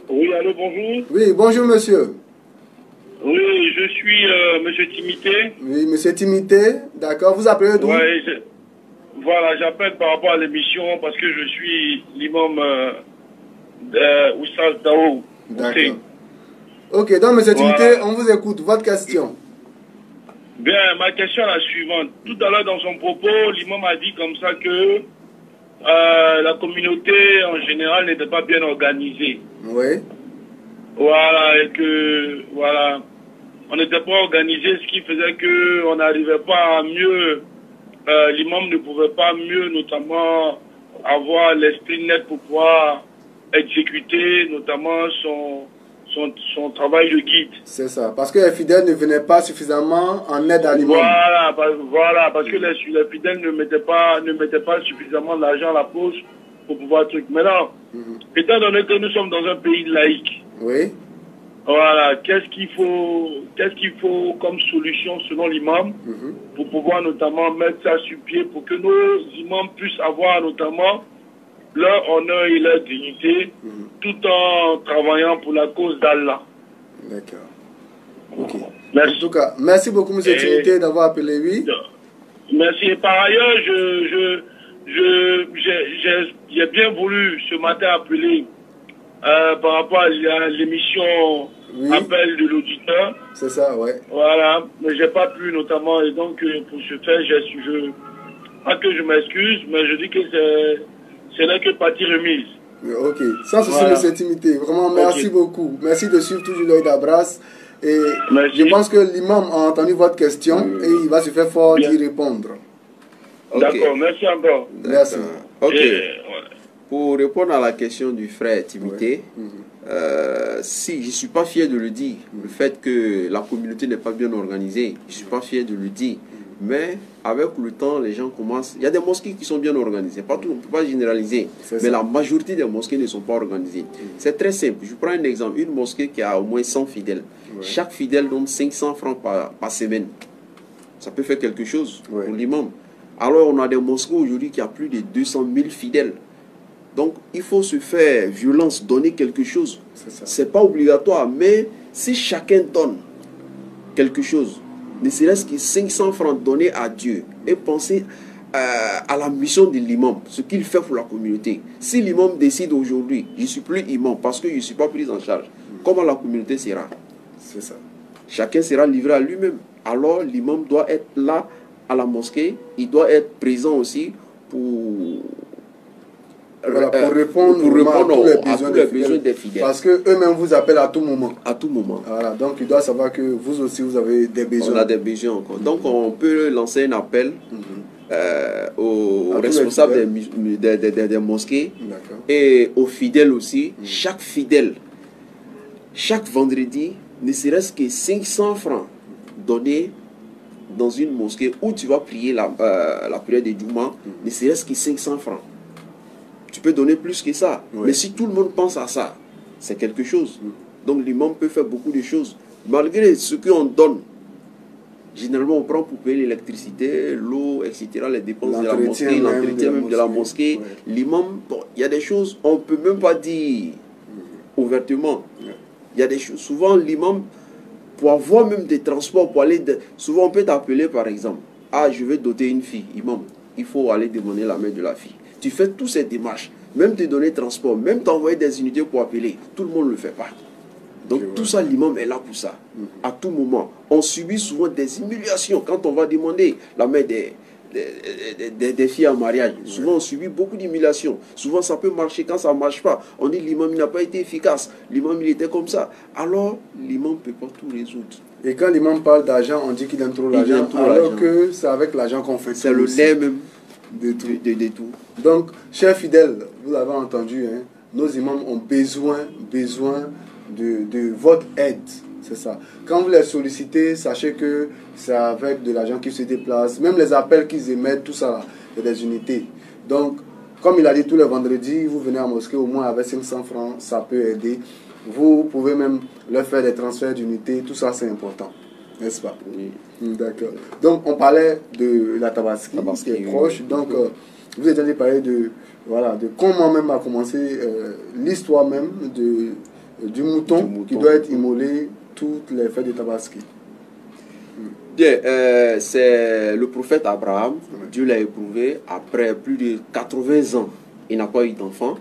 Oui, allô, bonjour. Oui, bonjour, monsieur. Oui, je suis monsieur Timité. Oui, monsieur Timité, d'accord. Vous appelez d'où? Voilà, j'appelle par rapport à l'émission parce que je suis l'imam Oussaz Daou. D'accord. Ok, donc monsieur Timité, on vous écoute. Votre question. Bien, ma question est la suivante. Tout à l'heure, dans son propos, l'imam a dit comme ça que la communauté en général n'était pas bien organisée. Oui. Voilà, et que, voilà, on n'était pas organisé, ce qui faisait qu'on n'arrivait pas à mieux, l'imam ne pouvait pas mieux, notamment, avoir l'esprit net pour pouvoir exécuter, notamment, son travail de guide. C'est ça, parce que les fidèles ne venaient pas suffisamment en aide à l'imam. Voilà, parce que les fidèles ne mettaient pas suffisamment d'argent à la poche pour pouvoir truc. Maintenant, étant donné que nous sommes dans un pays laïque, oui. Voilà, qu'est-ce qu'il faut comme solution selon l'imam pour pouvoir notamment mettre ça sur pied pour que nos imams puissent avoir notamment leur honneur et leur dignité tout en travaillant pour la cause d'Allah. D'accord. Ok. Merci. En tout cas, merci beaucoup, M. Timité, d'avoir appelé, oui. Merci. Et par ailleurs, j'ai bien voulu ce matin appeler par rapport à l'émission Appel de l'auditeur. C'est ça, ouais. Voilà, mais j'ai pas pu notamment, et donc pour ce faire, pas que je m'excuse, mais je dis que ce n'est que partie remise. Ok, sans souci, voilà. M. Timité, vraiment merci beaucoup. Merci de suivre toujours l'œil d'Abras. Et merci. Je pense que l'imam a entendu votre question et il va se faire fort d'y répondre. D'accord, merci encore. Merci. Ok. Pour répondre à la question du frère Timothée, si je ne suis pas fier de le dire, le fait que la communauté n'est pas bien organisée, je ne suis pas fier de le dire. Mais avec le temps, les gens commencent... Il y a des mosquées qui sont bien organisées. Partout, on ne peut pas généraliser. Mais la majorité des mosquées ne sont pas organisées. C'est très simple. Je prends un exemple. Une mosquée qui a au moins 100 fidèles. Chaque fidèle donne 500 francs par semaine. Ça peut faire quelque chose pour l'imam. Alors, on a des mosquées aujourd'hui qui a plus de 200 000 fidèles. Donc, il faut se faire violence, donner quelque chose. Ce n'est pas obligatoire, mais si chacun donne quelque chose, ne serait-ce que 500 francs donnés à Dieu, et penser à la mission de l'imam, ce qu'il fait pour la communauté. Si l'imam décide aujourd'hui, je ne suis plus imam parce que je ne suis pas pris en charge, comment la communauté sera? C'est ça. Chacun sera livré à lui-même. Alors, l'imam doit être là à la mosquée, il doit être présent aussi pour... Voilà, pour répondre à tous les besoins des fidèles. Parce qu'eux-mêmes vous appellent à tout moment. À tout moment. Voilà, donc il doit savoir que vous aussi vous avez des besoins. On a des besoins encore. Donc on peut lancer un appel aux responsables des mosquées et aux fidèles aussi. Chaque fidèle, chaque vendredi, ne serait-ce que 500 francs donnés dans une mosquée où tu vas prier la prière de Juma, ne serait-ce que 500 francs. Tu peux donner plus que ça. Mais si tout le monde pense à ça, c'est quelque chose. Donc l'imam peut faire beaucoup de choses. Malgré ce qu'on donne, généralement on prend pour payer l'électricité, l'eau, etc., les dépenses de la mosquée, l'entretien même de la mosquée. L'imam, bon, il y a des choses, on ne peut même pas dire ouvertement. Il y a des choses, souvent l'imam, pour avoir même des transports, pour aller, souvent on peut t'appeler par exemple, ah je vais doter une fille, imam, il faut aller demander la main de la fille. Tu fais toutes ces démarches, même te donner transport, même t'envoyer des unités pour appeler, tout le monde ne le fait pas. Donc tout ça, l'imam est là pour ça. À tout moment, on subit souvent des humiliations quand on va demander la main des filles en mariage. Souvent on subit beaucoup d'humiliations. Souvent ça peut marcher, quand ça ne marche pas, on dit l'imam n'a pas été efficace, l'imam il était comme ça. Alors l'imam ne peut pas tout résoudre. Et quand l'imam parle d'argent, on dit qu'il aime trop l'argent, alors que c'est avec l'argent qu'on fait tout. C'est le lait même. De tout. Donc, chers fidèles, vous l'avez entendu, hein, nos imams ont besoin de votre aide. C'est ça. Quand vous les sollicitez, sachez que c'est avec de l'argent qui se déplace. Même les appels qu'ils émettent, tout ça, il y a des unités. Donc, comme il a dit tous les vendredis, vous venez à la mosquée au moins avec 500 francs, ça peut aider. Vous pouvez même leur faire des transferts d'unités, tout ça c'est important. N'est-ce pas? Oui. D'accord. Donc, on parlait de la Tabaski qui est proche. Donc, vous êtes allé parler de comment même a commencé l'histoire même du mouton qui doit être immolé toutes les fêtes de Tabaski. Bien, c'est le prophète Abraham. Dieu l'a éprouvé après plus de 80 ans. Il n'a pas eu d'enfant.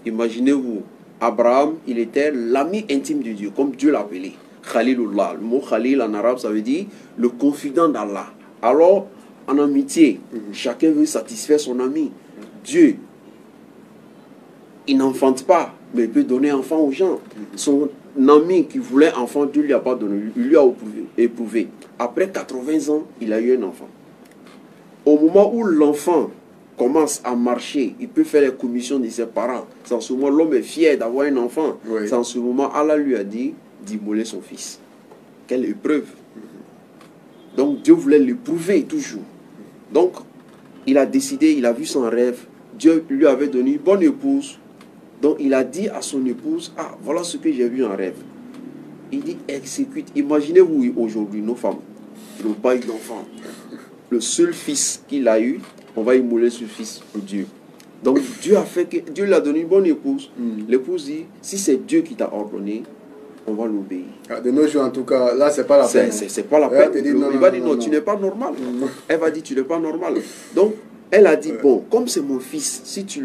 Imaginez-vous, Abraham, il était l'ami intime de Dieu, comme Dieu l'appelait. Khalilullah. Le mot Khalil en arabe, ça veut dire le confident d'Allah. Alors, en amitié, chacun veut satisfaire son ami. Dieu, il n'enfante pas, mais il peut donner enfant aux gens. Son ami qui voulait enfant, Dieu ne lui a pas donné, il lui a éprouvé. Après 80 ans, il a eu un enfant. Au moment où l'enfant commence à marcher, il peut faire les commissions de ses parents. C'est en ce moment l'homme est fier d'avoir un enfant. C'est en ce moment Allah lui a dit d'immoler son fils. Quelle épreuve. Donc Dieu voulait l'éprouver toujours. Donc il a décidé, il a vu son rêve. Dieu lui avait donné une bonne épouse. Donc il a dit à son épouse, ah voilà ce que j'ai vu en rêve. Il dit exécute. Imaginez-vous aujourd'hui nos femmes qui n'ont pas eu d'enfant. Le seul fils qu'il a eu, on va immoler ce fils pour Dieu. Donc Dieu a fait que Dieu lui a donné une bonne épouse. L'épouse dit, si c'est Dieu qui t'a ordonné, on va l'obéir. De nos jours en tout cas, là c'est pas la peine. C'est pas la peine. Il va dire non, tu n'es pas normal. Elle va dire tu n'es pas normal. Donc elle a dit bon, comme c'est mon fils, si tu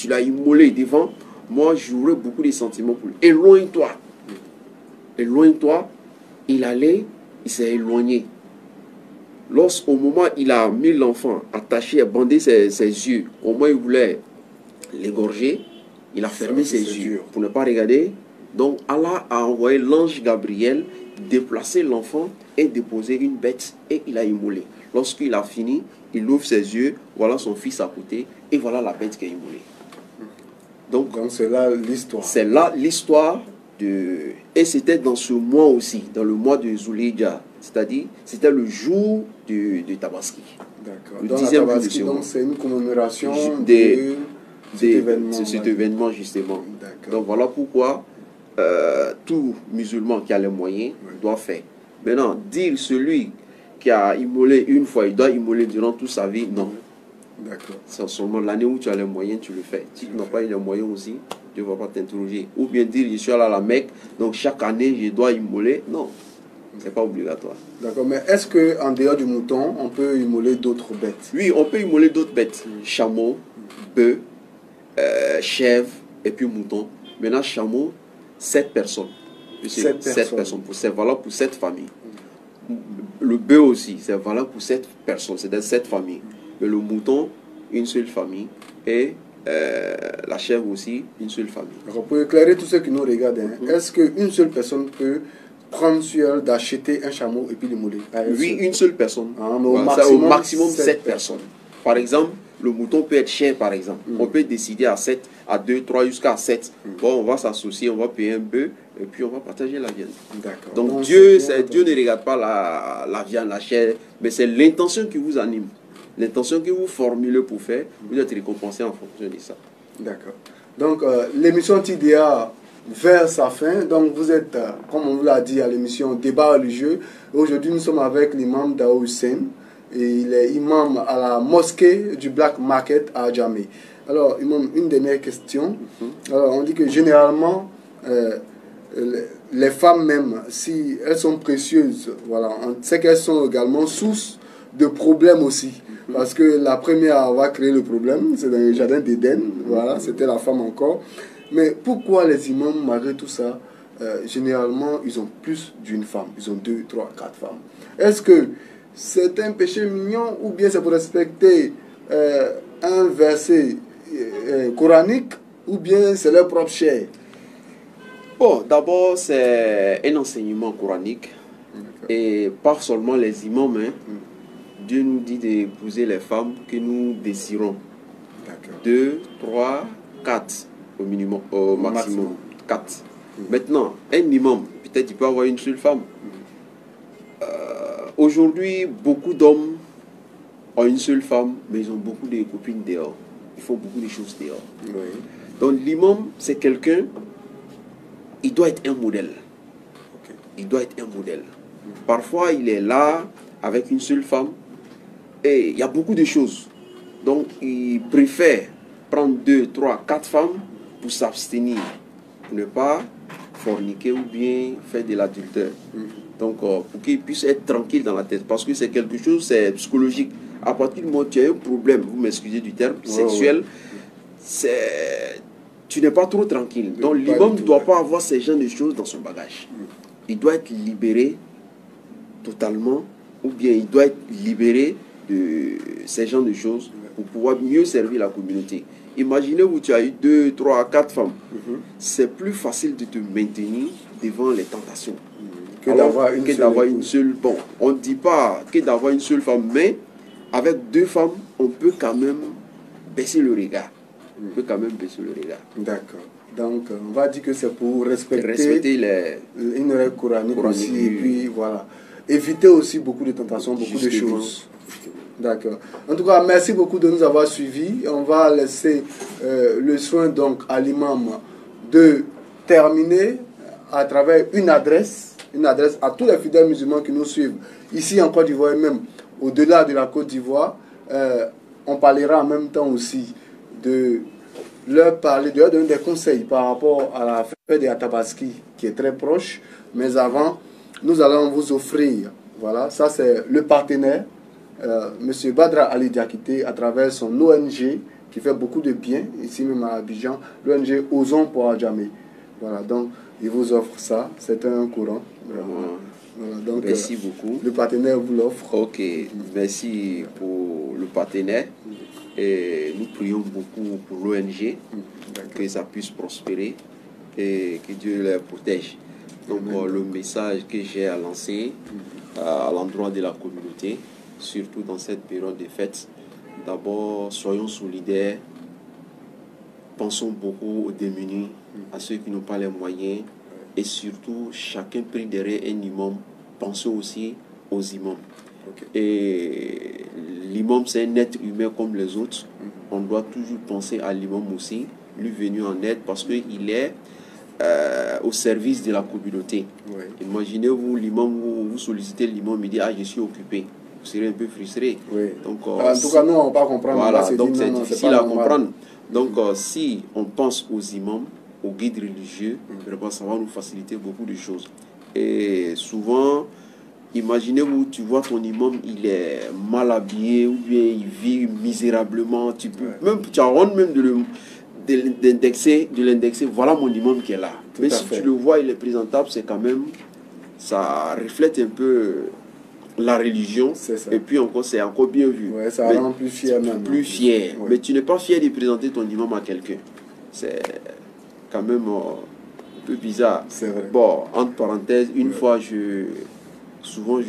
l'as immolé devant, moi j'aurais beaucoup de sentiments pour lui. Éloigne-toi. Éloigne-toi. Il s'est éloigné. Lorsqu'au moment il a mis l'enfant attaché, bandé ses yeux, au moment il voulait l'égorger, il a fermé ses yeux pour ne pas regarder Donc Allah a envoyé l'ange Gabriel déplacer l'enfant et déposer une bête et il a immolé. Lorsqu'il a fini, il ouvre ses yeux, voilà son fils à côté et voilà la bête qui est immolée. Donc c'est là l'histoire. C'est là l'histoire de... Et c'était dans ce mois aussi, dans le mois de Zulhijjah, c'est-à-dire c'était le jour de Tabaski. D'accord. Le Donc 10e jour de ce mois. Donc c'est une commémoration de cet événement justement. Donc voilà pourquoi tout musulman qui a les moyens doit faire. Maintenant, dire celui qui a immolé une fois, il doit immoler durant toute sa vie, non. D'accord. C'est seulement l'année où tu as les moyens, tu le fais. Si tu n'as pas eu les moyens aussi, Dieu ne va pas t'interroger. Ou bien dire, je suis allé à la Mecque, donc chaque année, je dois immoler. Non, ce n'est pas obligatoire. D'accord, mais est-ce qu'en dehors du mouton, on peut immoler d'autres bêtes? Oui, on peut immoler d'autres bêtes. Chameau, bœuf, chèvre et puis mouton. Maintenant, chameau, 7 personnes. 7 personnes. C'est valable pour 7 familles. Le bœuf aussi, c'est valable pour 7 personnes. C'est dans 7 familles. Mais le mouton, une seule famille. Et la chèvre aussi, une seule famille. Alors, pour éclairer tous ceux qui nous regardent, est-ce qu'une seule personne peut prendre sur elle d'acheter un chameau et puis l'immoler? Oui, une seule personne. Au maximum 7 personnes. Par exemple, le mouton peut être cher, par exemple. On peut décider à 7, à 2, 3, jusqu'à 7. Bon, on va s'associer, on va payer un bœuf et puis on va partager la viande. Donc Dieu ne regarde pas la viande, la chair, mais c'est l'intention qui vous anime. L'intention que vous formulez pour faire, vous êtes récompensé en fonction de ça. D'accord. Donc, l'émission TDA vers sa fin. Donc, vous êtes, comme on vous l'a dit à l'émission Débat religieux. Aujourd'hui, nous sommes avec l'imam Daou Hussein. Et il est imam à la mosquée du Black Market à Djamé. Alors, imam, une dernière question. Alors, on dit que généralement, les femmes même, si elles sont précieuses, voilà, on sait qu'elles sont également source de problèmes aussi. Parce que la première à avoir créé le problème, c'est dans le jardin d'Éden. Voilà, c'était la femme encore. Mais pourquoi les imams, malgré tout ça, généralement, ils ont plus d'une femme? Ils ont 2, 3, 4 femmes. Est-ce que c'est un péché mignon ou bien c'est pour respecter un verset coranique ou bien c'est leur propre chair? Bon, d'abord, c'est un enseignement coranique. Et pas seulement les imams, hein. Dieu nous dit d'épouser les femmes que nous désirons. 2, 3, 4 au minimum, au maximum. 4. Maintenant, un imam, peut-être il peut avoir une seule femme. Aujourd'hui, beaucoup d'hommes ont une seule femme, mais ils ont beaucoup de copines dehors. Ils font beaucoup de choses dehors. Oui. Donc l'imam, c'est quelqu'un, il doit être un modèle. Il doit être un modèle. Parfois, il est là avec une seule femme et il y a beaucoup de choses. Donc, il préfère prendre 2, 3, 4 femmes pour s'abstenir, pour ne pas forniquer ou bien faire de l'adultère. Donc, pour qu'il puisse être tranquille dans la tête, parce que c'est quelque chose, c'est psychologique. À partir du moment où tu as un problème, vous m'excusez du terme, sexuel, tu n'es pas trop tranquille. Donc, l'imam ne doit pas avoir ce genre de choses dans son bagage. Il doit être libéré totalement, ou bien il doit être libéré de ces genres de choses pour pouvoir mieux servir la communauté. Imaginez où tu as eu 2, 3, 4 femmes. C'est plus facile de te maintenir devant les tentations que d'avoir une seule. Bon, on ne dit pas que d'avoir une seule femme, mais avec 2 femmes, on peut quand même baisser le regard. On peut quand même baisser le regard. D'accord. Donc, on va dire que c'est pour respecter une règle coranique aussi. Et puis, voilà. Éviter aussi beaucoup de tentations, beaucoup de choses. D'accord. En tout cas, merci beaucoup de nous avoir suivis. On va laisser le soin donc à l'imam de terminer à travers une adresse à tous les fidèles musulmans qui nous suivent ici en Côte d'Ivoire et même au-delà de la Côte d'Ivoire. On parlera en même temps aussi de leur donner des conseils par rapport à la fête de Tabaski qui est très proche. Mais avant, nous allons vous offrir, voilà, ça c'est le partenaire, M. Badra Ali Diakité, à travers son ONG qui fait beaucoup de bien, ici même à Abidjan, l'ONG Osons pour Adjamé. Voilà, donc il vous offre ça, c'est un courant. Voilà, donc, merci beaucoup. Le partenaire vous l'offre. Ok, merci pour le partenaire. Et nous prions beaucoup pour l'ONG, que ça puisse prospérer et que Dieu les protège. Donc le message que j'ai à lancer à l'endroit de la communauté, surtout dans cette période de fêtes, d'abord soyons solidaires, pensons beaucoup aux démunis, à ceux qui n'ont pas les moyens, et surtout chacun prie derrière un imam, pensons aussi aux imams. Et l'imam c'est un être humain comme les autres, on doit toujours penser à l'imam aussi, lui venir en aide parce qu'il est au service de la communauté. Imaginez-vous l'imam, vous sollicitez l'imam, il dit ah je suis occupé, vous serez un peu frustré. Donc, en tout cas nous on ne va pas comprendre. Voilà, donc c'est difficile à comprendre. Donc si on pense aux imams, aux guides religieux, ça va nous faciliter beaucoup de choses. Et souvent, imaginez-vous, tu vois ton imam, il est mal habillé ou bien il vit misérablement, tu peux même, tu as honte même de l'indexer, voilà mon imam qui est là. Mais si tu le vois, il est présentable, c'est quand même, ça reflète un peu la religion, et puis encore c'est encore bien vu. Ça rend plus fier même. Plus fier. Mais tu n'es pas fier de présenter ton imam à quelqu'un. C'est quand même un peu bizarre. C'est vrai. Bon, entre parenthèses, une fois souvent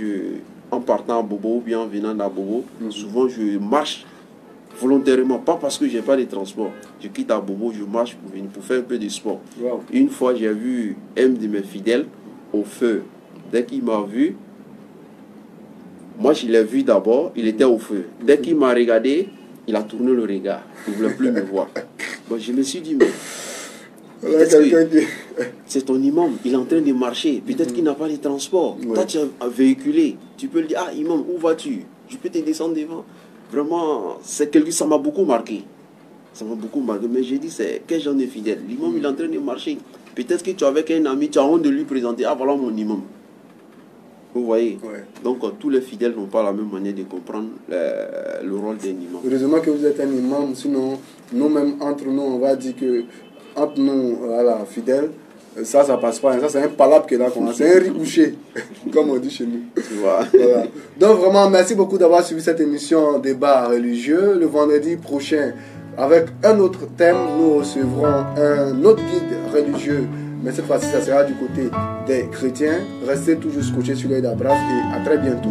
en partant à Bobo ou bien en venant à Bobo, souvent je marche volontairement, pas parce que j'ai pas de transport. Je quitte à Bobo, je marche pour faire un peu de sport. Une fois j'ai vu un de mes fidèles au feu. Dès qu'il m'a vu, moi je l'ai vu d'abord, il était au feu. Dès qu'il m'a regardé, il a tourné le regard. Il ne voulait plus me voir. Bon, je me suis dit, mais c'est ton imam, il est en train de marcher. Peut-être qu'il n'a pas de transport. Toi, tu as véhiculé. Tu peux lui dire, ah imam, où vas-tu? Je peux te descendre devant. Vraiment, ça m'a beaucoup marqué. Ça m'a beaucoup marqué. Mais j'ai dit, c'est quel genre de fidèle? L'imam, il est en train de marcher. Peut-être que tu es avec un ami, tu as honte de lui présenter, ah voilà mon imam. Vous voyez? Donc tous les fidèles n'ont pas la même manière de comprendre le rôle d'un imam. Heureusement que vous êtes un imam, sinon nous-mêmes entre nous, on va dire que entre nous, voilà, fidèles, ça passe pas. Ça c'est un palabre qui est là, c'est un ricouché, comme on dit chez nous. Tu vois? Voilà. Donc vraiment, merci beaucoup d'avoir suivi cette émission Débat religieux. Le vendredi prochain, avec un autre thème, nous recevrons un autre guide religieux. Mais cette fois-ci, ça sera du côté des chrétiens. Restez toujours scotchés sur l'œil d'Abraham et à très bientôt.